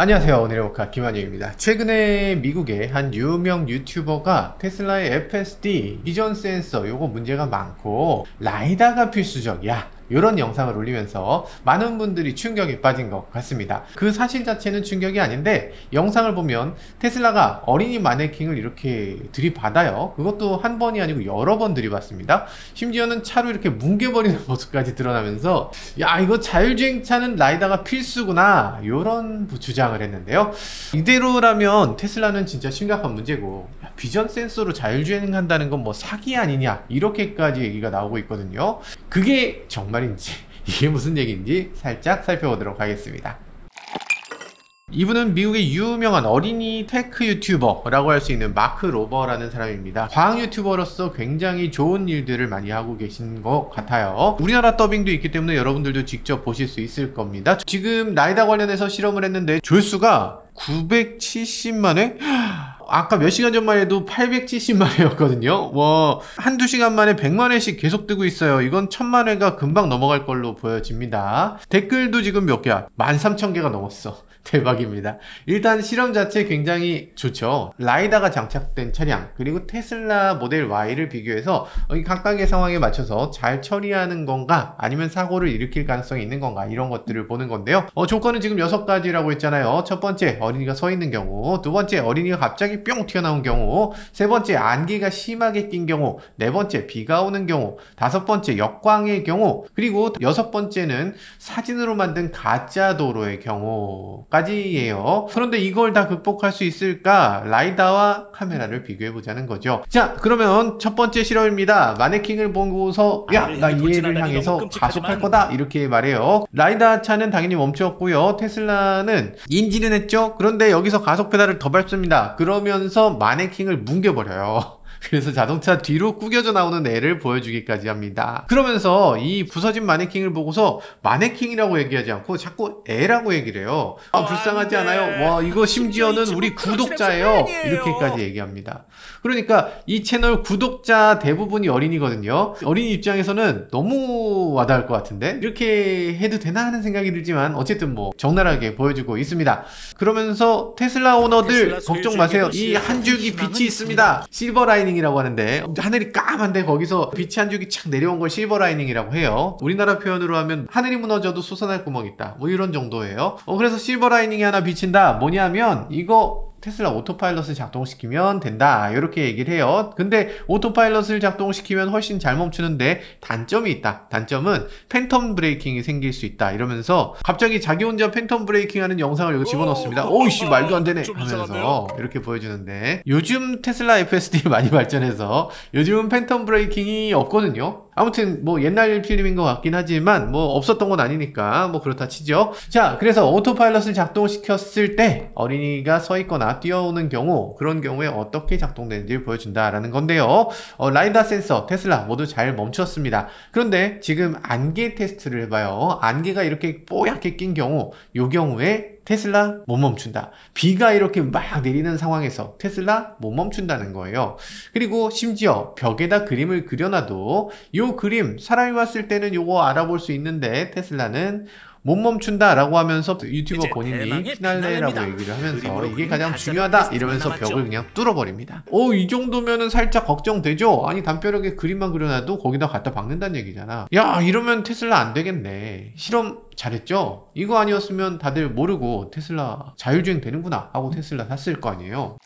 안녕하세요. 오늘의 모카 김한영입니다. 최근에 미국의 한 유명 유튜버가 테슬라의 FSD 비전 센서 요거 문제가 많고 라이다가 필수적이야 이런 영상을 올리면서 많은 분들이 충격에 빠진 것 같습니다. 그 사실 자체는 충격이 아닌데 영상을 보면 테슬라가 어린이 마네킹을 이렇게 들이받아요. 그것도 한 번이 아니고 여러 번 들이받습니다. 심지어는 차로 이렇게 뭉개버리는 모습까지 드러나면서 야, 이거 자율주행차는 라이다가 필수구나 이런 주장을 했는데요. 이대로라면 테슬라는 진짜 심각한 문제고, 야, 비전 센서로 자율주행한다는 건 뭐 사기 아니냐 이렇게까지 얘기가 나오고 있거든요. 그게 정말인지 이게 무슨 얘기인지 살짝 살펴보도록 하겠습니다. 이분은 미국의 유명한 어린이 테크 유튜버라고 할 수 있는 마크 로버라는 사람입니다. 과학 유튜버로서 굉장히 좋은 일들을 많이 하고 계신 것 같아요. 우리나라 더빙도 있기 때문에 여러분들도 직접 보실 수 있을 겁니다. 지금 라이다 관련해서 실험을 했는데 조회수가 970만회? 아까 몇 시간 전만 해도 870만회였거든요. 뭐 한두 시간 만에 100만회씩 계속 뜨고 있어요. 이건 1000만회가 금방 넘어갈 걸로 보여집니다. 댓글도 지금 몇 개야? 13,000개가 넘었어. 대박입니다. 일단 실험 자체 굉장히 좋죠. 라이다가 장착된 차량 그리고 테슬라 모델 Y를 비교해서 각각의 상황에 맞춰서 잘 처리하는 건가 아니면 사고를 일으킬 가능성이 있는 건가 이런 것들을 보는 건데요. 조건은 지금 6가지라고 했잖아요. 첫 번째, 어린이가 서 있는 경우, 두 번째, 어린이가 갑자기 뿅 튀어나온 경우, 세 번째, 안개가 심하게 낀 경우, 네 번째, 비가 오는 경우, 다섯 번째, 역광의 경우, 그리고 여섯 번째는 사진으로 만든 가짜 도로의 경우 까지예요. 그런데 이걸 다 극복할 수 있을까? 라이다와 카메라를 비교해보자는 거죠. 자, 그러면 첫 번째 실험입니다. 마네킹을 보고서 야, 나 이 애를 향해서 가속할 거다 이렇게 말해요. 라이다 차는 당연히 멈추었고요. 테슬라는 인지는 했죠. 그런데 여기서 가속 페달을 더 밟습니다. 그러면서 마네킹을 뭉개버려요. 그래서 자동차 뒤로 구겨져 나오는 애를 보여주기까지 합니다. 그러면서 이 부서진 마네킹을 보고서 마네킹이라고 얘기하지 않고 자꾸 애라고 얘기를 해요. 아, 불쌍하지 않아요? 와, 이거 심지어는 우리 구독자예요. 이렇게까지 얘기합니다. 그러니까 이 채널 구독자 대부분이 어린이거든요. 어린이 입장에서는 너무 와닿을 것 같은데 이렇게 해도 되나 하는 생각이 들지만 어쨌든 뭐 적나라하게 보여주고 있습니다. 그러면서 테슬라 오너들 걱정 마세요. 이 한 줄기 빛이 있습니다. 실버 라이닝 이라고 하는데 하늘이 까만데 거기서 빛이 한 줄기 착 내려온 걸 실버 라이닝이라고 해요. 우리나라 표현으로 하면 하늘이 무너져도 솟아날 구멍 있다 뭐 이런 정도예요. 그래서 실버 라이닝이 하나 비친다. 뭐냐면 이거 테슬라 오토파일럿을 작동시키면 된다 이렇게 얘기를 해요. 근데 오토파일럿을 작동시키면 훨씬 잘 멈추는데 단점이 있다. 단점은 팬텀 브레이킹이 생길 수 있다 이러면서 갑자기 자기 혼자 팬텀 브레이킹 하는 영상을 여기 집어넣습니다. 오이씨 말도 안 되네 하면서 이렇게 보여주는데, 요즘 테슬라 FSD 많이 발전해서 요즘은 팬텀 브레이킹이 없거든요. 아무튼 뭐 옛날 필름인 것 같긴 하지만 뭐 없었던 건 아니니까 뭐 그렇다 치죠. 자, 그래서 오토파일럿을 작동시켰을 때 어린이가 서 있거나 뛰어오는 경우, 그런 경우에 어떻게 작동되는지를 보여준다라는 건데요. 라이다 센서, 테슬라 모두 잘 멈췄습니다. 그런데 지금 안개 테스트를 해봐요. 안개가 이렇게 뽀얗게 낀 경우, 요 경우에 테슬라 못 멈춘다. 비가 이렇게 막 내리는 상황에서 테슬라 못 멈춘다는 거예요. 그리고 심지어 벽에다 그림을 그려놔도 요 그림 사람이 봤을 때는 요거 알아볼 수 있는데 테슬라는 못 멈춘다 라고 하면서 유튜버 본인이 피날레라고 얘기를 하면서 이게 가장 중요하다 이러면서 벽을 그냥 뚫어버립니다. 이 정도면은 살짝 걱정되죠? 아니, 담벼락에 그림만 그려놔도 거기다 갖다 박는다는 얘기잖아. 야, 이러면 테슬라 안 되겠네. 실험 잘했죠? 이거 아니었으면 다들 모르고 테슬라 자율주행 되는구나 하고 테슬라 샀을 거 아니에요.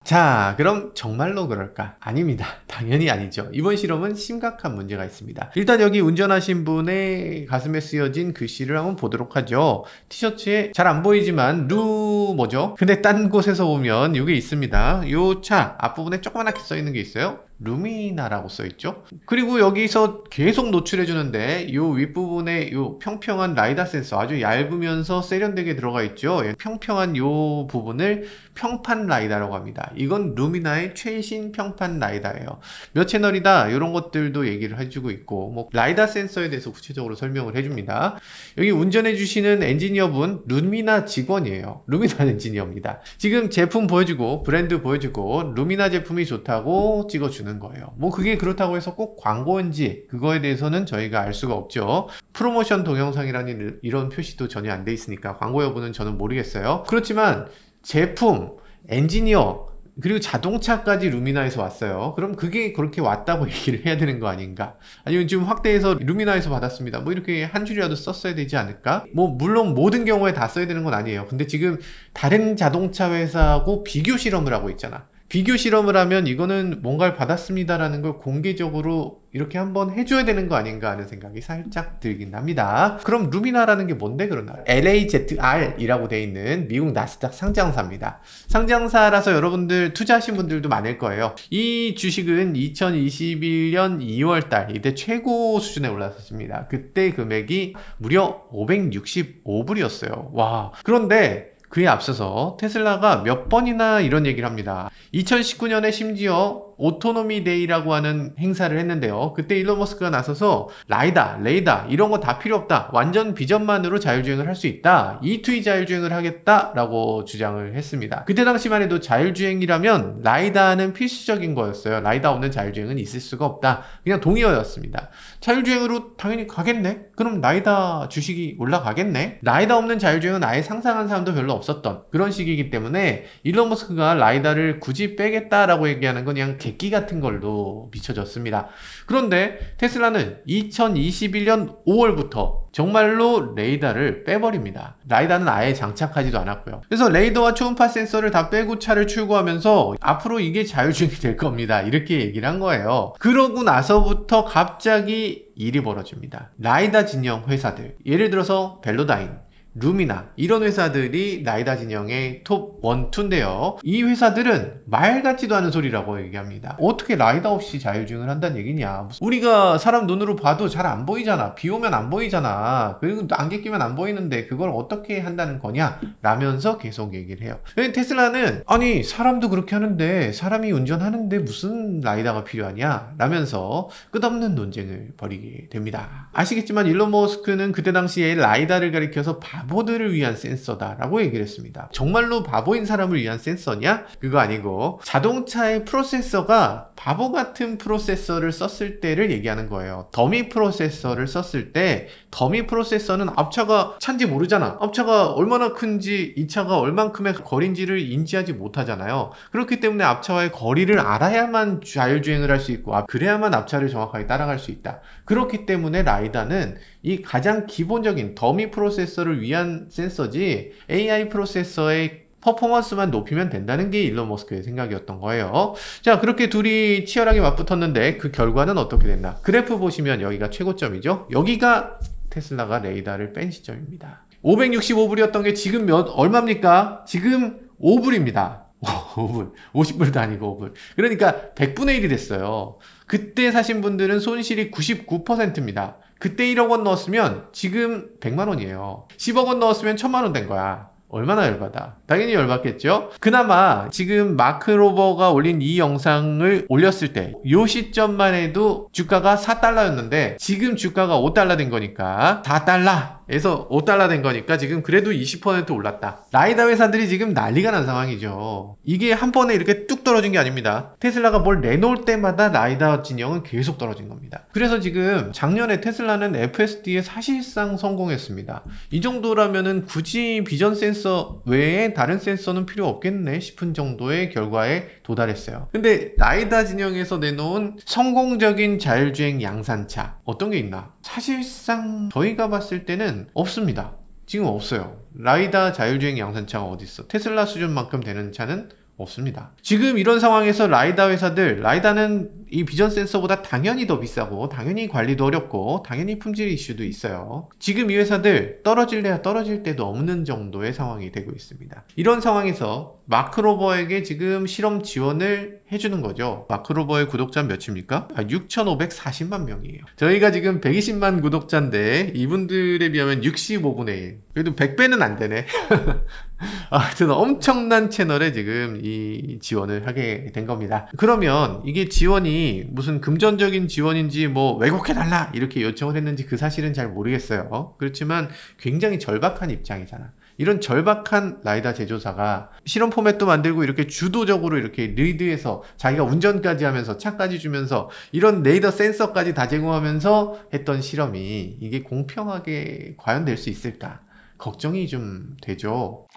자, 그럼 정말로 그럴까? 아닙니다. 당연히 아니죠. 이번 실험은 심각한 문제가 있습니다. 일단 여기 운전하신 분의 가슴에 쓰여진 글씨를 한번 보도록 하죠. 티셔츠에 잘 안 보이지만 뭐죠? 근데 딴 곳에서 보면 이게 있습니다. 요 차 앞부분에 조그맣게 써있는 게 있어요. 루미나라고 써있죠. 그리고 여기서 계속 노출해 주는데 요 윗부분에 요 평평한 라이다 센서, 아주 얇으면서 세련되게 들어가 있죠. 평평한 요 부분을 평판 라이다라고 합니다. 이건 루미나의 최신 평판 라이다예요. 몇 채널이다 이런 것들도 얘기를 해주고 있고, 뭐 라이다 센서에 대해서 구체적으로 설명을 해줍니다. 여기 운전해 주시는 엔지니어분 루미나 직원이에요. 루미나 엔지니어입니다. 지금 제품 보여주고 브랜드 보여주고 루미나 제품이 좋다고 찍어주는 주는 거예요. 뭐 그게 그렇다고 해서 꼭 광고인지 그거에 대해서는 저희가 알 수가 없죠. 프로모션 동영상이라는 이런 표시도 전혀 안 돼 있으니까 광고 여부는 저는 모르겠어요. 그렇지만 제품, 엔지니어, 그리고 자동차까지 루미나에서 왔어요. 그럼 그게 그렇게 왔다고 얘기를 해야 되는 거 아닌가? 아니면 지금 확대해서 루미나에서 받았습니다. 뭐 이렇게 한 줄이라도 썼어야 되지 않을까? 뭐 물론 모든 경우에 다 써야 되는 건 아니에요. 근데 지금 다른 자동차 회사하고 비교 실험을 하고 있잖아. 비교 실험을 하면 이거는 뭔가를 받았습니다라는 걸 공개적으로 이렇게 한번 해줘야 되는 거 아닌가 하는 생각이 살짝 들긴 합니다. 그럼 루미나라는 게 뭔데 그러나? LAZR이라고 돼 있는 미국 나스닥 상장사입니다. 상장사라서 여러분들 투자하신 분들도 많을 거예요. 이 주식은 2021년 2월달 이때 최고 수준에 올랐었습니다. 그때 금액이 무려 565불이었어요. 와. 그런데 그에 앞서서 테슬라가 몇 번이나 이런 얘기를 합니다. 2019년에 심지어 오토노미 데이라고 하는 행사를 했는데요. 그때 일론 머스크가 나서서 라이다, 레이다 이런 거 다 필요 없다. 완전 비전만으로 자율주행을 할 수 있다. E2E 자율주행을 하겠다라고 주장을 했습니다. 그때 당시만 해도 자율주행이라면 라이다는 필수적인 거였어요. 라이다 없는 자율주행은 있을 수가 없다. 그냥 동의어였습니다. 자율주행으로 당연히 가겠네? 그럼 라이다 주식이 올라가겠네? 라이다 없는 자율주행은 아예 상상한 사람도 별로 없었던 그런 시기이기 때문에 일론 머스크가 라이다를 굳이 빼겠다라고 얘기하는 건 그냥 객기 같은 걸로 비춰졌습니다. 그런데 테슬라는 2021년 5월부터 정말로 레이더를 빼버립니다. 라이다는 아예 장착하지도 않았고요. 그래서 레이더와 초음파 센서를 다 빼고 차를 출고하면서 앞으로 이게 자율주행이 될 겁니다. 이렇게 얘기를 한 거예요. 그러고 나서부터 갑자기 일이 벌어집니다. 라이다 진영 회사들, 예를 들어서 벨로다인, 루미나 이런 회사들이 라이다 진영의 톱 1, 2인데요. 이 회사들은 말 같지도 않은 소리라고 얘기합니다. 어떻게 라이다 없이 자율주행을 한다는 얘기냐. 우리가 사람 눈으로 봐도 잘 안 보이잖아. 비 오면 안 보이잖아. 그리고 안개 끼면 안 보이는데 그걸 어떻게 한다는 거냐 라면서 계속 얘기를 해요. 테슬라는 아니 사람도 그렇게 하는데 사람이 운전하는데 무슨 라이다가 필요하냐 라면서 끝없는 논쟁을 벌이게 됩니다. 아시겠지만 일론 머스크는 그때 당시에 라이다를 가리켜서 바보들을 위한 센서다 라고 얘기를 했습니다. 정말로 바보인 사람을 위한 센서냐? 그거 아니고 자동차의 프로세서가 바보 같은 프로세서를 썼을 때를 얘기하는 거예요. 더미 프로세서를 썼을 때 더미 프로세서는 앞차가 차인지 모르잖아. 앞차가 얼마나 큰지 이 차가 얼만큼의 거리인지를 인지하지 못하잖아요. 그렇기 때문에 앞차와의 거리를 알아야만 자율주행을 할 수 있고 그래야만 앞차를 정확하게 따라갈 수 있다. 그렇기 때문에 라이다는 이 가장 기본적인 더미 프로세서를 위한 센서지 AI 프로세서의 퍼포먼스만 높이면 된다는 게 일론 머스크의 생각이었던 거예요. 자, 그렇게 둘이 치열하게 맞붙었는데 그 결과는 어떻게 됐나? 그래프 보시면 여기가 최고점이죠. 여기가 테슬라가 레이더를 뺀 시점입니다. 565불이었던 게 지금 얼마입니까? 지금 5불입니다. 5불. 50불도 아니고 5불. 그러니까 100분의 1이 됐어요. 그때 사신 분들은 손실이 99%입니다. 그때 1억 원 넣었으면 지금 100만 원이에요. 10억 원 넣었으면 1000만 원 된 거야. 얼마나 열받아. 당연히 열받겠죠. 그나마 지금 마크 로버가 올린 이 영상을 올렸을 때 이 시점만 해도 주가가 4달러였는데 지금 주가가 5달러 된 거니까 4달러에서 5달러 된 거니까 지금 그래도 20% 올랐다. 라이다 회사들이 지금 난리가 난 상황이죠. 이게 한 번에 이렇게 뚝 떨어진 게 아닙니다. 테슬라가 뭘 내놓을 때마다 라이다 진영은 계속 떨어진 겁니다. 그래서 지금 작년에 테슬라는 FSD에 사실상 성공했습니다. 이 정도라면은 굳이 비전 센서 외에 다른 센서는 필요 없겠네 싶은 정도의 결과에 도달했어요. 근데 라이다 진영에서 내놓은 성공적인 자율주행 양산차 어떤 게 있나? 사실상 저희가 봤을 때는 없습니다. 지금 없어요. 라이다 자율주행 양산차가 어디 있어? 테슬라 수준만큼 되는 차는 없습니다. 지금 이런 상황에서 라이다 회사들, 라이다는 이 비전 센서보다 당연히 더 비싸고 당연히 관리도 어렵고 당연히 품질 이슈도 있어요. 지금 이 회사들 떨어질래야 떨어질 데도 없는 정도의 상황이 되고 있습니다. 이런 상황에서 마크 로버에게 지금 실험 지원을 해주는 거죠. 마크 로버의 구독자 몇입니까? 6,540만 명이에요. 저희가 지금 120만 구독자인데 이분들에 비하면 65분의 1. 그래도 100배는 안 되네. 하여튼 엄청난 채널에 지금 이 지원을 하게 된 겁니다. 그러면 이게 지원이 무슨 금전적인 지원인지 뭐 왜곡해달라 이렇게 요청을 했는지 그 사실은 잘 모르겠어요. 그렇지만 굉장히 절박한 입장이잖아. 이런 절박한 라이다 제조사가 실험 포맷도 만들고 이렇게 주도적으로 이렇게 리드해서 자기가 운전까지 하면서 차까지 주면서 이런 레이더 센서까지 다 제공하면서 했던 실험이 이게 공평하게 과연 될 수 있을까? 걱정이 좀 되죠.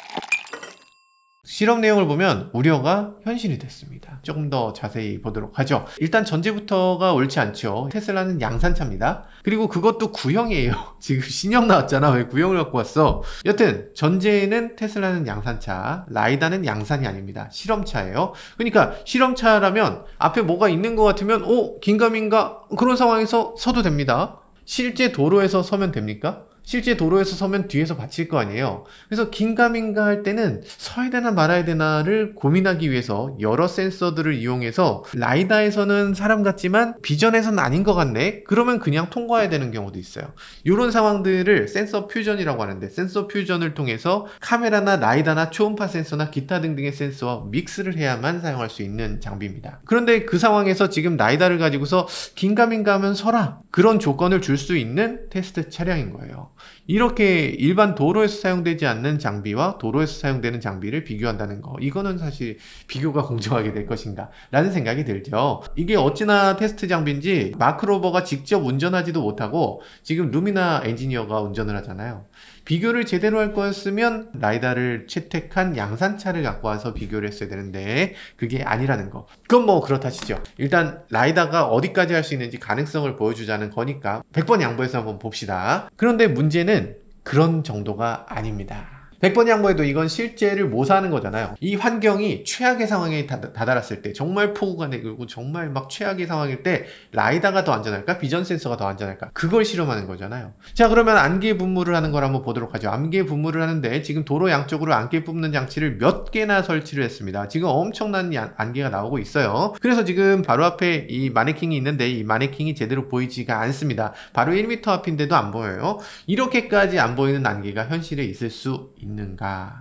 실험 내용을 보면 우려가 현실이 됐습니다. 조금 더 자세히 보도록 하죠. 일단 전제부터가 옳지 않죠. 테슬라는 양산차입니다. 그리고 그것도 구형이에요. 지금 신형 나왔잖아. 왜 구형을 갖고 왔어? 여튼 전제는 테슬라는 양산차, 라이다는 양산이 아닙니다. 실험차예요. 그러니까 실험차라면 앞에 뭐가 있는 것 같으면 긴가민가 그런 상황에서 서도 됩니다. 실제 도로에서 서면 됩니까? 실제 도로에서 서면 뒤에서 받칠 거 아니에요. 그래서 긴가민가 할 때는 서야 되나 말아야 되나를 고민하기 위해서 여러 센서들을 이용해서 라이다에서는 사람 같지만 비전에서는 아닌 것 같네? 그러면 그냥 통과해야 되는 경우도 있어요. 이런 상황들을 센서 퓨전이라고 하는데, 센서 퓨전을 통해서 카메라나 라이다나 초음파 센서나 기타 등등의 센서와 믹스를 해야만 사용할 수 있는 장비입니다. 그런데 그 상황에서 지금 라이다를 가지고서 긴가민가 하면 서라, 그런 조건을 줄 수 있는 테스트 차량인 거예요. 이렇게 일반 도로에서 사용되지 않는 장비와 도로에서 사용되는 장비를 비교한다는 거, 이거는 사실 비교가 공정하게 될 것인가 라는 생각이 들죠. 이게 어찌나 테스트 장비인지 마크 로버가 직접 운전하지도 못하고 지금 루미나 엔지니어가 운전을 하잖아요. 비교를 제대로 할 거였으면 라이다를 채택한 양산차를 갖고 와서 비교를 했어야 되는데 그게 아니라는 거. 그건 뭐 그렇다 치죠. 일단 라이다가 어디까지 할 수 있는지 가능성을 보여주자는 거니까 100번 양보해서 한번 봅시다. 그런데 문제는 그런 정도가 아닙니다. 100번 양보해도 이건 실제를 모사하는 거잖아요. 이 환경이 최악의 상황에 다다랐을 때, 정말 폭우가 내리고 정말 막 최악의 상황일 때 라이다가 더 안전할까? 비전 센서가 더 안전할까? 그걸 실험하는 거잖아요. 자, 그러면 안개 분무를 하는 걸 한번 보도록 하죠. 안개 분무를 하는데 지금 도로 양쪽으로 안개 뿜는 장치를 몇 개나 설치를 했습니다. 지금 엄청난 안개가 나오고 있어요. 그래서 지금 바로 앞에 이 마네킹이 있는데 이 마네킹이 제대로 보이지가 않습니다. 바로 1m 앞인데도 안 보여요. 이렇게까지 안 보이는 안개가 현실에 있을 수 있는가?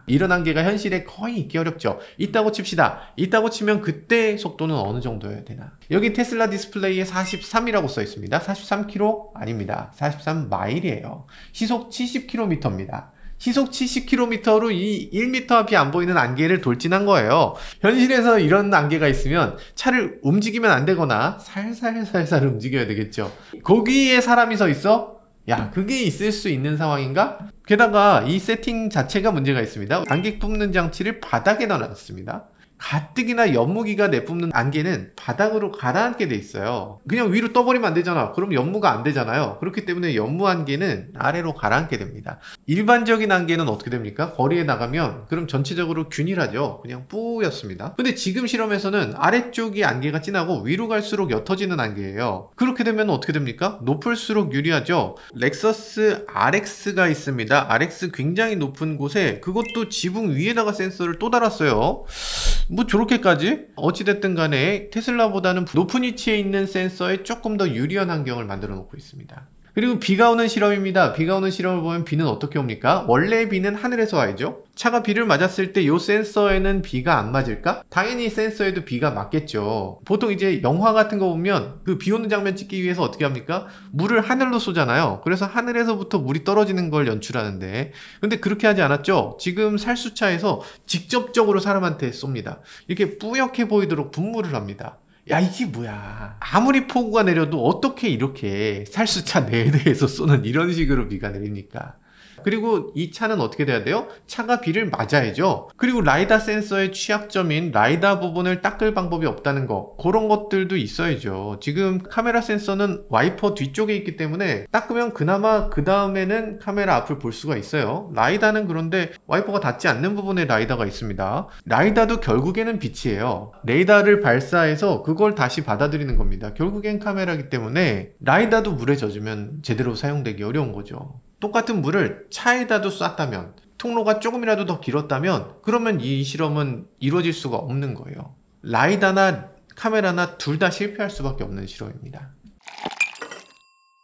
이런 안개가 현실에 거의 있기 어렵죠. 있다고 칩시다. 있다고 치면 그때 속도는 어느 정도여야 되나? 여기 테슬라 디스플레이에 43이라고 써 있습니다. 43km? 아닙니다. 43마일이에요. 시속 70km입니다. 시속 70km로 이 1m 앞이 안 보이는 안개를 돌진한 거예요. 현실에서 이런 안개가 있으면 차를 움직이면 안 되거나 살살살살 움직여야 되겠죠. 거기에 사람이 서 있어? 야, 그게 있을 수 있는 상황인가? 게다가 이 세팅 자체가 문제가 있습니다. 안개 뿜는 장치를 바닥에 넣어놨습니다. 가뜩이나 연무기가 내뿜는 안개는 바닥으로 가라앉게 돼 있어요. 그냥 위로 떠버리면 안 되잖아. 그럼 연무가 안 되잖아요. 그렇기 때문에 연무 안개는 아래로 가라앉게 됩니다. 일반적인 안개는 어떻게 됩니까? 거리에 나가면 그럼 전체적으로 균일하죠. 그냥 뿌였습니다. 근데 지금 실험에서는 아래쪽이 안개가 진하고 위로 갈수록 옅어지는 안개예요. 그렇게 되면 어떻게 됩니까? 높을수록 유리하죠. 렉서스 RX가 있습니다. RX 굉장히 높은 곳에 그것도 지붕 위에다가 센서를 또 달았어요. 뭐 저렇게까지? 어찌됐든 간에 테슬라보다는 높은 위치에 있는 센서에 조금 더 유리한 환경을 만들어 놓고 있습니다. 그리고 비가 오는 실험입니다. 비가 오는 실험을 보면 비는 어떻게 옵니까? 원래 비는 하늘에서 와야죠. 차가 비를 맞았을 때 이 센서에는 비가 안 맞을까? 당연히 센서에도 비가 맞겠죠. 보통 이제 영화 같은 거 보면 그 비 오는 장면 찍기 위해서 어떻게 합니까? 물을 하늘로 쏘잖아요. 그래서 하늘에서부터 물이 떨어지는 걸 연출하는데, 근데 그렇게 하지 않았죠? 지금 살수차에서 직접적으로 사람한테 쏩니다. 이렇게 뿌옇게 보이도록 분무를 합니다. 야, 이게 뭐야. 아무리 폭우가 내려도 어떻게 이렇게 살수차 내대에서 쏘는 이런 식으로 비가 내립니까? 그리고 이 차는 어떻게 돼야 돼요? 차가 비를 맞아야죠. 그리고 라이다 센서의 취약점인 라이다 부분을 닦을 방법이 없다는 거, 그런 것들도 있어야죠. 지금 카메라 센서는 와이퍼 뒤쪽에 있기 때문에 닦으면 그나마 그 다음에는 카메라 앞을 볼 수가 있어요. 라이다는 그런데 와이퍼가 닿지 않는 부분에 라이다가 있습니다. 라이다도 결국에는 빛이에요. 레이더를 발사해서 그걸 다시 받아들이는 겁니다. 결국엔 카메라이기 때문에 라이다도 물에 젖으면 제대로 사용되기 어려운 거죠. 똑같은 물을 차에다도 쐈다면, 통로가 조금이라도 더 길었다면, 그러면 이 실험은 이루어질 수가 없는 거예요. 라이다나 카메라나 둘 다 실패할 수밖에 없는 실험입니다.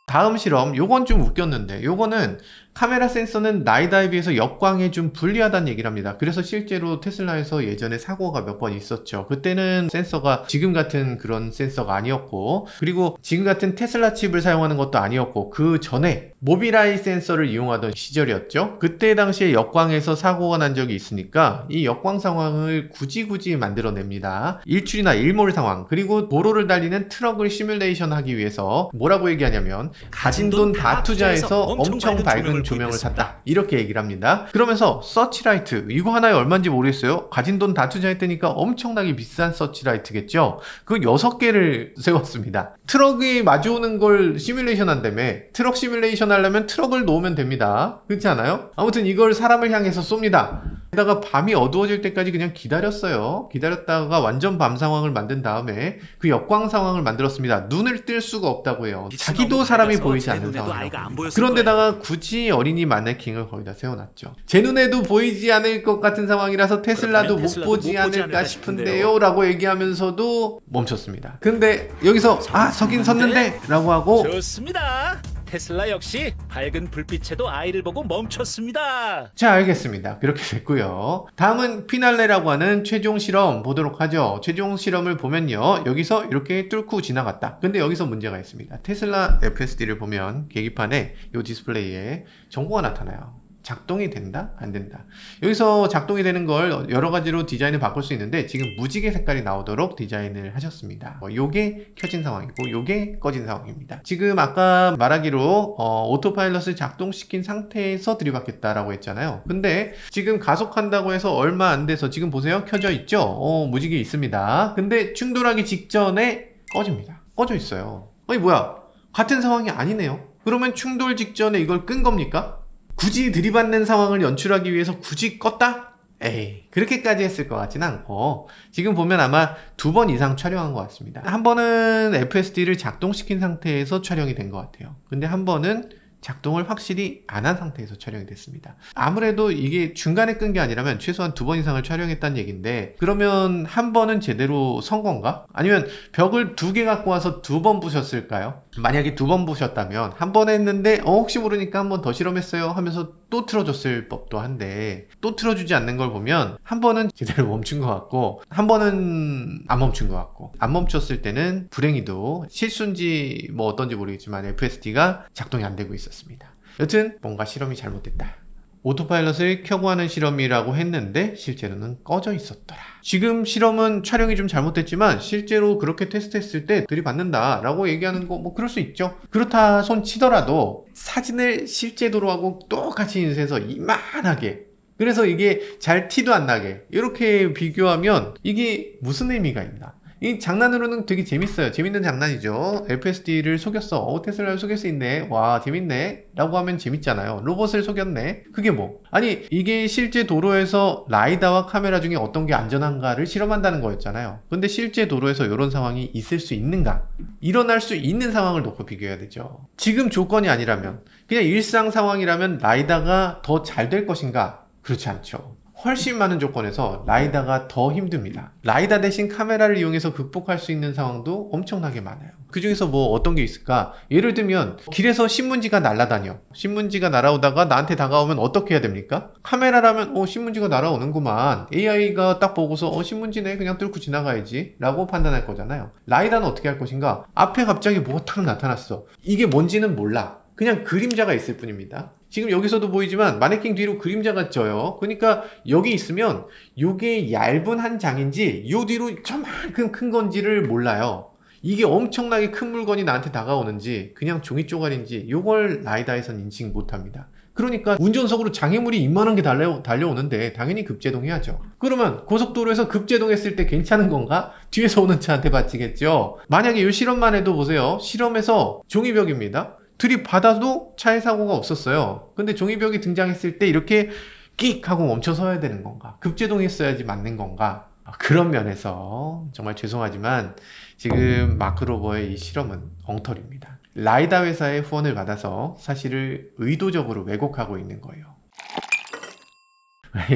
다음 실험, 요건 좀 웃겼는데, 요거는 카메라 센서는 라이다에 비해서 역광에 좀 불리하다는 얘기를 합니다. 그래서 실제로 테슬라에서 예전에 사고가 몇 번 있었죠. 그때는 센서가 지금 같은 그런 센서가 아니었고, 그리고 지금 같은 테슬라 칩을 사용하는 것도 아니었고, 그 전에 모비라이 센서를 이용하던 시절이었죠. 그때 당시에 역광에서 사고가 난 적이 있으니까 이 역광 상황을 굳이 만들어냅니다. 일출이나 일몰 상황, 그리고 도로를 달리는 트럭을 시뮬레이션 하기 위해서 뭐라고 얘기하냐면 가진 돈 다 투자해서 엄청 밝은 조명을 샀다, 이렇게 얘기를 합니다. 그러면서 서치라이트, 이거 하나에 얼마인지 모르겠어요. 가진 돈 다 투자했다니까 엄청나게 비싼 서치라이트겠죠. 그 6개를 세웠습니다. 트럭이 마주오는 걸 시뮬레이션 한다며. 트럭 시뮬레이션 하려면 트럭을 놓으면 됩니다. 그렇지 않아요? 아무튼 이걸 사람을 향해서 쏩니다. 게다가 밤이 어두워질 때까지 그냥 기다렸어요. 기다렸다가 완전 밤 상황을 만든 다음에 그 역광 상황을 만들었습니다. 눈을 뜰 수가 없다고 해요. 자기도 사람이 보이지 않는 상황이라고. 그런데다가 굳이 어린이 마네킹을 거기다 세워놨죠. 제 눈에도 보이지 않을 것 같은 상황이라서 테슬라도 못 보지 않을까 싶은데요 라고 얘기하면서도 멈췄습니다. 근데 여기서 서긴 섰는데 라고 하고, 좋습니다. 테슬라 역시 밝은 불빛에도 아이를 보고 멈췄습니다. 자, 알겠습니다. 그렇게 됐고요. 다음은 피날레라고 하는 최종 실험 보도록 하죠. 최종 실험을 보면요, 여기서 이렇게 뚫고 지나갔다. 근데 여기서 문제가 있습니다. 테슬라 FSD를 보면 계기판에 이 디스플레이에 정보가 나타나요. 작동이 된다? 안 된다. 여기서 작동이 되는 걸 여러 가지로 디자인을 바꿀 수 있는데 지금 무지개 색깔이 나오도록 디자인을 하셨습니다. 요게 켜진 상황이고 요게 꺼진 상황입니다. 지금 아까 말하기로 오토파일럿을 작동시킨 상태에서 들이받겠다라고 했잖아요. 근데 지금 가속한다고 해서 얼마 안 돼서 지금 보세요. 켜져 있죠? 무지개 있습니다. 근데 충돌하기 직전에 꺼집니다. 꺼져 있어요. 아니 뭐야, 같은 상황이 아니네요. 그러면 충돌 직전에 이걸 끈 겁니까? 굳이 들이받는 상황을 연출하기 위해서 굳이 껐다? 에이, 그렇게까지 했을 것 같진 않고, 지금 보면 아마 2번 이상 촬영한 것 같습니다. 한 번은 FSD를 작동시킨 상태에서 촬영이 된 것 같아요. 근데 한 번은 작동을 확실히 안 한 상태에서 촬영이 됐습니다. 아무래도 이게 중간에 끈 게 아니라면 최소한 2번 이상을 촬영했다는 얘기인데, 그러면 한 번은 제대로 선 건가? 아니면 벽을 2개 갖고 와서 2번 부셨을까요? 만약에 2번 부셨다면 한 번 했는데 혹시 모르니까 한 번 더 실험했어요 하면서 또 틀어줬을 법도 한데, 또 틀어주지 않는 걸 보면 한 번은 제대로 멈춘 것 같고 한 번은 안 멈춘 것 같고, 안 멈췄을 때는 불행히도 실수인지 뭐 어떤지 모르겠지만 FSD가 작동이 안 되고 있었습니다. 여튼 뭔가 실험이 잘못됐다. 오토파일럿을 켜고 하는 실험이라고 했는데 실제로는 꺼져 있었더라. 지금 실험은 촬영이 좀 잘못됐지만 실제로 그렇게 테스트했을 때 들이받는다 라고 얘기하는 거 뭐 그럴 수 있죠. 그렇다 손 치더라도 사진을 실제 도로하고 똑같이 인쇄해서 이만하게, 그래서 이게 잘 티도 안 나게 이렇게 비교하면 이게 무슨 의미가 있나. 이 장난으로는 되게 재밌어요. 재밌는 장난이죠. FSD를 속였어. 테슬라를 속일 수 있네. 와, 재밌네. 라고 하면 재밌잖아요. 로봇을 속였네. 그게 뭐? 아니, 이게 실제 도로에서 라이다와 카메라 중에 어떤 게 안전한가를 실험한다는 거였잖아요. 근데 실제 도로에서 이런 상황이 있을 수 있는가? 일어날 수 있는 상황을 놓고 비교해야 되죠. 지금 조건이 아니라면, 그냥 일상 상황이라면 라이다가 더 잘 될 것인가? 그렇지 않죠. 훨씬 많은 조건에서 라이다가 더 힘듭니다. 라이다 대신 카메라를 이용해서 극복할 수 있는 상황도 엄청나게 많아요. 그 중에서 뭐 어떤 게 있을까? 예를 들면 길에서 신문지가 날아다녀. 신문지가 날아오다가 나한테 다가오면 어떻게 해야 됩니까? 카메라라면 신문지가 날아오는구만. AI가 딱 보고서 신문지네, 그냥 뚫고 지나가야지 라고 판단할 거잖아요. 라이다는 어떻게 할 것인가? 앞에 갑자기 뭐가 탁 나타났어. 이게 뭔지는 몰라. 그냥 그림자가 있을 뿐입니다. 지금 여기서도 보이지만 마네킹 뒤로 그림자가 쪄요. 그러니까 여기 있으면 이게 얇은 한 장인지 이 뒤로 저만큼 큰 건지를 몰라요. 이게 엄청나게 큰 물건이 나한테 다가오는지 그냥 종이 쪼가리인지 이걸 라이다에선 인식 못합니다. 그러니까 운전석으로 장애물이 이만한 게 달려오는데 당연히 급제동해야죠. 그러면 고속도로에서 급제동했을 때 괜찮은 건가? 뒤에서 오는 차한테 받치겠죠. 만약에 이 실험만 해도 보세요. 실험에서 종이벽입니다. 들이받아도 차에 사고가 없었어요. 근데 종이벽이 등장했을 때 이렇게 끽 하고 멈춰 서야 되는 건가? 급제동했어야지 맞는 건가? 그런 면에서 정말 죄송하지만 지금 마크 로버의 이 실험은 엉터리입니다. 라이다 회사의 후원을 받아서 사실을 의도적으로 왜곡하고 있는 거예요.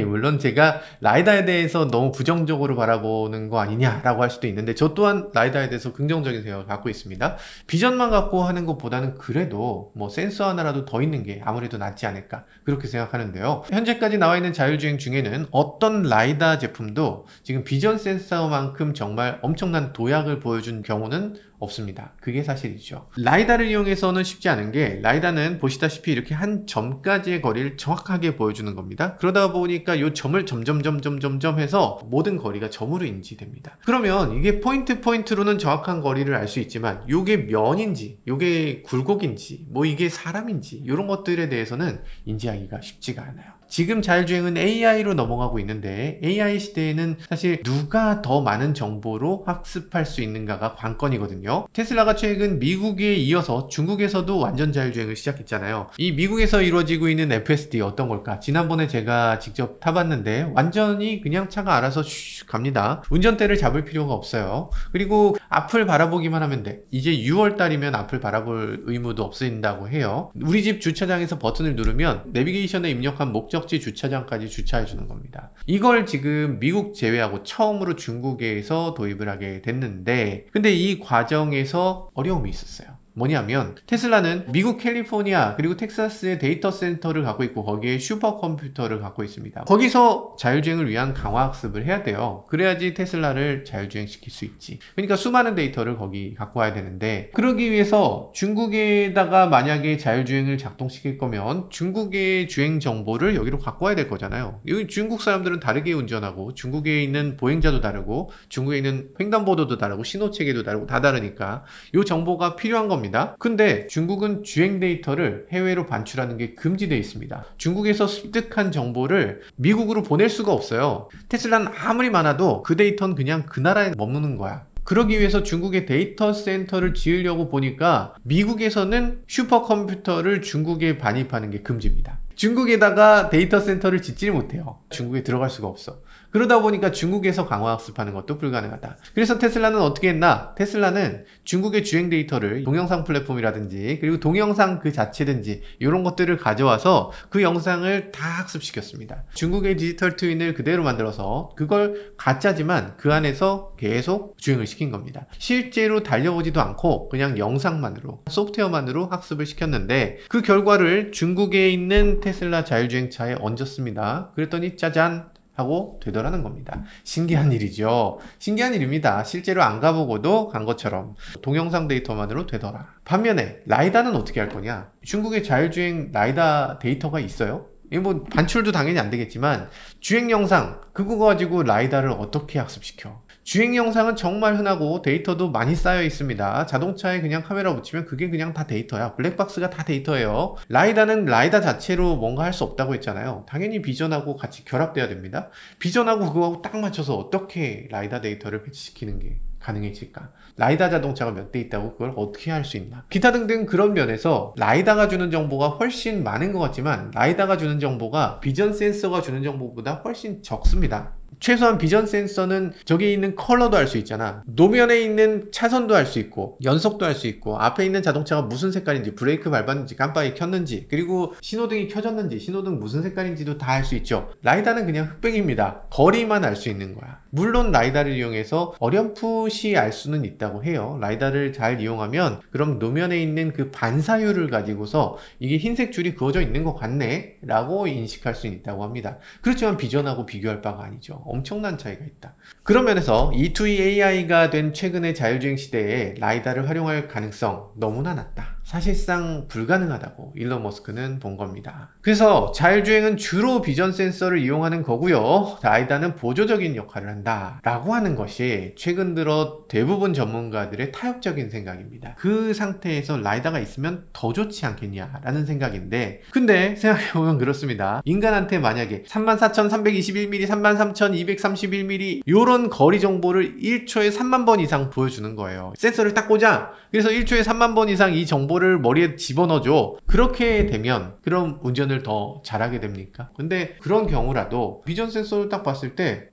물론 제가 라이다에 대해서 너무 부정적으로 바라보는 거 아니냐라고 할 수도 있는데 저 또한 라이다에 대해서 긍정적인 생각을 갖고 있습니다. 비전만 갖고 하는 것보다는 그래도 뭐 센서 하나라도 더 있는 게 아무래도 낫지 않을까 그렇게 생각하는데요. 현재까지 나와 있는 자율주행 중에는 어떤 라이다 제품도 지금 비전 센서만큼 정말 엄청난 도약을 보여준 경우는 없습니다. 그게 사실이죠. 라이다를 이용해서는 쉽지 않은 게 라이다는 보시다시피 이렇게 한 점까지의 거리를 정확하게 보여주는 겁니다. 그러다 보니까 이 점을 점점 해서 모든 거리가 점으로 인지됩니다. 그러면 이게 포인트로는 정확한 거리를 알 수 있지만 이게 면인지 이게 굴곡인지 뭐 이게 사람인지 이런 것들에 대해서는 인지하기가 쉽지가 않아요. 지금 자율주행은 AI로 넘어가고 있는데 AI 시대에는 사실 누가 더 많은 정보로 학습할 수 있는가가 관건이거든요. 테슬라가 최근 미국에 이어서 중국에서도 완전 자율주행을 시작했잖아요. 이 미국에서 이루어지고 있는 FSD 어떤 걸까? 지난번에 제가 직접 타봤는데 완전히 그냥 차가 알아서 슉 갑니다. 운전대를 잡을 필요가 없어요. 그리고 앞을 바라보기만 하면 돼. 이제 6월 달이면 앞을 바라볼 의무도 없어진다고 해요. 우리 집 주차장에서 버튼을 누르면 내비게이션에 입력한 목적지 주차장까지 주차해 주는 겁니다. 이걸 지금 미국 제외하고 처음으로 중국에서 도입을 하게 됐는데 근데 이 과정에서 어려움이 있었어요. 뭐냐면 테슬라는 미국 캘리포니아 그리고 텍사스의 데이터 센터를 갖고 있고 거기에 슈퍼컴퓨터를 갖고 있습니다. 거기서 자율주행을 위한 강화 학습을 해야 돼요. 그래야지 테슬라를 자율주행 시킬 수 있지. 그러니까 수많은 데이터를 거기 갖고 와야 되는데 그러기 위해서 중국에다가 만약에 자율주행을 작동시킬 거면 중국의 주행 정보를 여기로 갖고 와야 될 거잖아요. 여기 중국 사람들은 다르게 운전하고 중국에 있는 보행자도 다르고 중국에 있는 횡단보도도 다르고 신호체계도 다르고 다 다르니까 이 정보가 필요한 겁니다. 근데 중국은 주행 데이터를 해외로 반출하는 게 금지되어 있습니다. 중국에서 습득한 정보를 미국으로 보낼 수가 없어요. 테슬라는 아무리 많아도 그 데이터는 그냥 그 나라에 머무는 거야. 그러기 위해서 중국의 데이터 센터를 지으려고 보니까 미국에서는 슈퍼컴퓨터를 중국에 반입하는 게 금지입니다. 중국에다가 데이터 센터를 짓지 못해요. 중국에 들어갈 수가 없어. 그러다 보니까 중국에서 강화 학습하는 것도 불가능하다. 그래서 테슬라는 어떻게 했나? 테슬라는 중국의 주행 데이터를 동영상 플랫폼이라든지 그리고 동영상 그 자체든지 이런 것들을 가져와서 그 영상을 다 학습시켰습니다. 중국의 디지털 트윈을 그대로 만들어서 그걸 가짜지만 그 안에서 계속 주행을 시킨 겁니다. 실제로 달려보지도 않고 그냥 영상만으로 소프트웨어만으로 학습을 시켰는데 그 결과를 중국에 있는 테슬라 자율주행차에 얹었습니다. 그랬더니 짜잔 하고 되더라는 겁니다. 신기한 일이죠. 신기한 일입니다. 실제로 안 가보고도 간 것처럼 동영상 데이터만으로 되더라. 반면에 라이다는 어떻게 할 거냐? 중국의 자율주행 라이다 데이터가 있어요. 이거 뭐 반출도 당연히 안 되겠지만 주행 영상 그거 가지고 라이다를 어떻게 학습시켜? 주행 영상은 정말 흔하고 데이터도 많이 쌓여 있습니다. 자동차에 그냥 카메라 붙이면 그게 그냥 다 데이터야. 블랙박스가 다 데이터예요. 라이다는 라이다 자체로 뭔가 할 수 없다고 했잖아요. 당연히 비전하고 같이 결합돼야 됩니다. 비전하고 그거하고 딱 맞춰서 어떻게 라이다 데이터를 배치시키는 게 가능해질까? 라이다 자동차가 몇 대 있다고 그걸 어떻게 할 수 있나? 기타 등등 그런 면에서 라이다가 주는 정보가 훨씬 많은 것 같지만 라이다가 주는 정보가 비전 센서가 주는 정보보다 훨씬 적습니다. 최소한 비전 센서는 저기 있는 컬러도 알 수 있잖아. 노면에 있는 차선도 알 수 있고 연속도 알 수 있고 앞에 있는 자동차가 무슨 색깔인지 브레이크 밟았는지 깜빡이 켰는지 그리고 신호등이 켜졌는지 신호등 무슨 색깔인지도 다 알 수 있죠. 라이다는 그냥 흑백입니다. 거리만 알 수 있는 거야. 물론 라이다를 이용해서 어렴풋이 알 수는 있다고 해요. 라이다를 잘 이용하면 그럼 노면에 있는 그 반사율을 가지고서 이게 흰색 줄이 그어져 있는 것 같네 라고 인식할 수 있다고 합니다. 그렇지만 비전하고 비교할 바가 아니죠. 엄청난 차이가 있다. 그런 면에서 E2E AI가 된 최근의 자율주행 시대에 라이다를 활용할 가능성 너무나 낮다. 사실상 불가능하다고 일론 머스크는 본 겁니다. 그래서 자율주행은 주로 비전 센서를 이용하는 거고요. 라이다는 보조적인 역할을 한다 라고 하는 것이 최근 들어 대부분 전문가들의 타협적인 생각입니다. 그 상태에서 라이다가 있으면 더 좋지 않겠냐 라는 생각인데 근데 생각해보면 그렇습니다. 인간한테 만약에 34,321mm, 33,231mm 요런 거리 정보를 1초에 3만 번 이상 보여주는 거예요. 센서를 딱 꽂아. 그래서 1초에 3만 번 이상 이 정보를 머리에 집어넣어줘. 그렇게 되면 그럼 운전을 더 잘하게 됩니까? 근데 그런 경우라도 비전 센서를 딱 봤을 때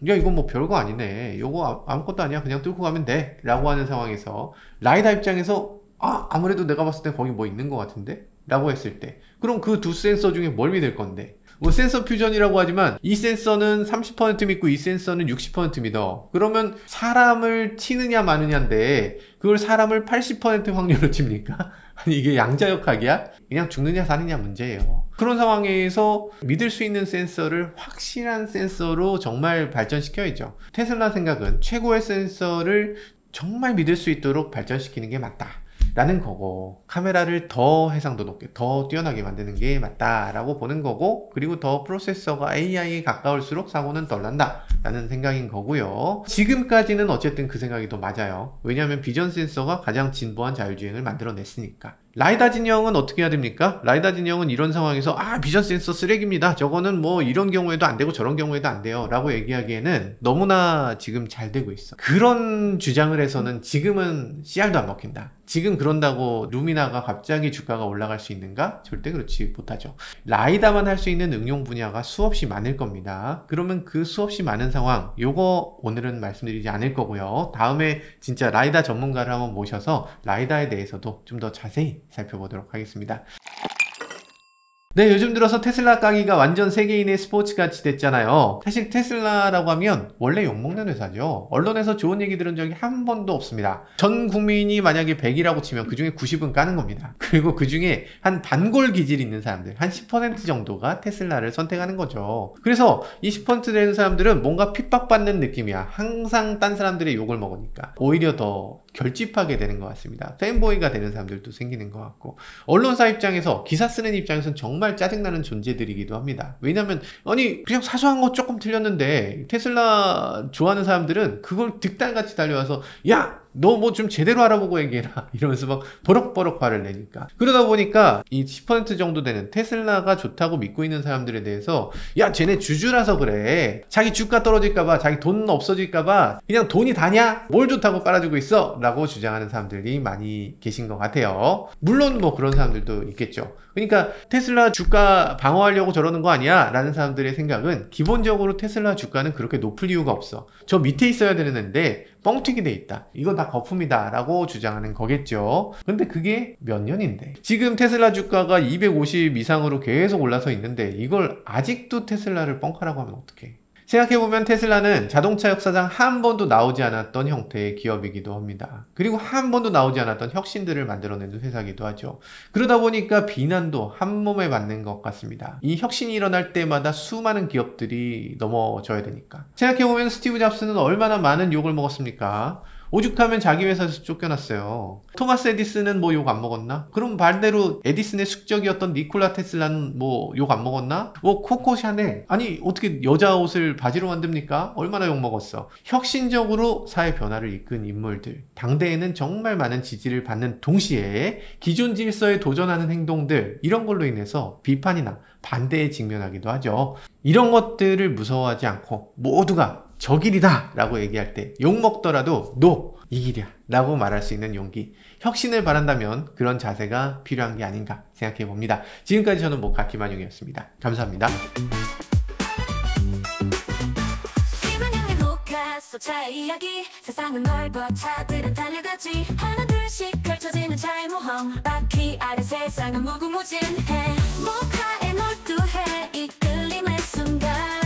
야 이건 뭐 별거 아니네. 요거 아무것도 아니야. 그냥 뚫고 가면 돼 라고 하는 상황에서 라이다 입장에서 아무래도 내가 봤을 때 거기 뭐 있는 것 같은데? 라고 했을 때 그럼 그 두 센서 중에 뭘 믿을 건데? 뭐 센서 퓨전이라고 하지만 이 센서는 30% 믿고 이 센서는 60% 믿어. 그러면 사람을 치느냐 마느냐인데 그걸 사람을 80% 확률로 칩니까? 아니 이게 양자역학이야? 그냥 죽느냐 사느냐 문제예요. 그런 상황에서 믿을 수 있는 센서를 확실한 센서로 정말 발전시켜야죠. 테슬라 생각은 최고의 센서를 정말 믿을 수 있도록 발전시키는 게 맞다 라는 거고, 카메라를 더 해상도 높게 더 뛰어나게 만드는 게 맞다라고 보는 거고, 그리고 더 프로세서가 AI에 가까울수록 사고는 덜 난다 라는 생각인 거고요. 지금까지는 어쨌든 그 생각이 더 맞아요. 왜냐하면 비전 센서가 가장 진보한 자율주행을 만들어냈으니까. 라이다 진영은 어떻게 해야 됩니까? 라이다 진영은 이런 상황에서 비전 센서 쓰레기입니다, 저거는 뭐 이런 경우에도 안 되고 저런 경우에도 안 돼요 라고 얘기하기에는 너무나 지금 잘 되고 있어. 그런 주장을 해서는 지금은 씨알도 안 먹힌다, 지금 그런다고 루미나가 갑자기 주가가 올라갈 수 있는가? 절대 그렇지 못하죠. 라이다만 할 수 있는 응용 분야가 수없이 많을 겁니다. 그러면 그 수없이 많은 상황, 요거 오늘은 말씀드리지 않을 거고요. 다음에 진짜 라이다 전문가를 한번 모셔서 라이다에 대해서도 좀 더 자세히 살펴보도록 하겠습니다. 네, 요즘 들어서 테슬라 까기가 완전 세계인의 스포츠같이 됐잖아요. 사실 테슬라라고 하면 원래 욕먹는 회사죠. 언론에서 좋은 얘기 들은 적이 한 번도 없습니다. 전 국민이 만약에 100이라고 치면 그 중에 90은 까는 겁니다. 그리고 그 중에 한 반골 기질 있는 사람들, 한 10% 정도가 테슬라를 선택하는 거죠. 그래서 이 10% 되는 사람들은 뭔가 핍박받는 느낌이야. 항상 딴 사람들의 욕을 먹으니까. 오히려 더 결집하게 되는 것 같습니다. 팬보이가 되는 사람들도 생기는 것 같고, 언론사 입장에서, 기사 쓰는 입장에서는 정말 짜증나는 존재들이기도 합니다. 왜냐면 아니 그냥 사소한 거 조금 틀렸는데 테슬라 좋아하는 사람들은 그걸 득달같이 달려와서 야! 너 뭐 좀 제대로 알아보고 얘기해라 이러면서 막 버럭버럭 화를 내니까, 그러다 보니까 이 10% 정도 되는 테슬라가 좋다고 믿고 있는 사람들에 대해서 야 쟤네 주주라서 그래, 자기 주가 떨어질까봐, 자기 돈 없어질까봐 그냥 돈이 다냐? 뭘 좋다고 빨아주고 있어? 라고 주장하는 사람들이 많이 계신 것 같아요. 물론 뭐 그런 사람들도 있겠죠. 그러니까 테슬라 주가 방어하려고 저러는 거 아니야? 라는 사람들의 생각은, 기본적으로 테슬라 주가는 그렇게 높을 이유가 없어, 저 밑에 있어야 되는데 뻥튀기 돼 있다, 이건 다 거품이다 라고 주장하는 거겠죠. 근데 그게 몇 년인데 지금 테슬라 주가가 250 이상으로 계속 올라서 있는데 이걸 아직도 테슬라를 뻥카라고 하면 어떡해. 생각해보면 테슬라는 자동차 역사상 한 번도 나오지 않았던 형태의 기업이기도 합니다. 그리고 한 번도 나오지 않았던 혁신들을 만들어내는 회사이기도 하죠. 그러다 보니까 비난도 한 몸에 맞는 것 같습니다. 이 혁신이 일어날 때마다 수많은 기업들이 넘어져야 되니까. 생각해보면 스티브 잡스는 얼마나 많은 욕을 먹었습니까? 오죽하면 자기 회사에서 쫓겨났어요. 토마스 에디슨은 뭐 욕 안 먹었나? 그럼 반대로 에디슨의 숙적이었던 니콜라 테슬라는 뭐 욕 안 먹었나? 뭐 코코 샤넬, 아니 어떻게 여자 옷을 바지로 만듭니까? 얼마나 욕 먹었어. 혁신적으로 사회 변화를 이끈 인물들, 당대에는 정말 많은 지지를 받는 동시에 기존 질서에 도전하는 행동들, 이런 걸로 인해서 비판이나 반대에 직면하기도 하죠. 이런 것들을 무서워하지 않고 모두가 저 길이다 라고 얘기할 때 욕먹더라도 NO! 이 길이야 라고 말할 수 있는 용기, 혁신을 바란다면 그런 자세가 필요한 게 아닌가 생각해 봅니다. 지금까지 저는 모카키만용이었습니다. 감사합니다. 차의 이야기, 세상은 넓어 차들은 달려가지, 하나 둘씩 펼쳐지는 차의 모험, 바퀴 아래 세상은 무궁무진해, 모카에 몰두해 이끌림의 순간.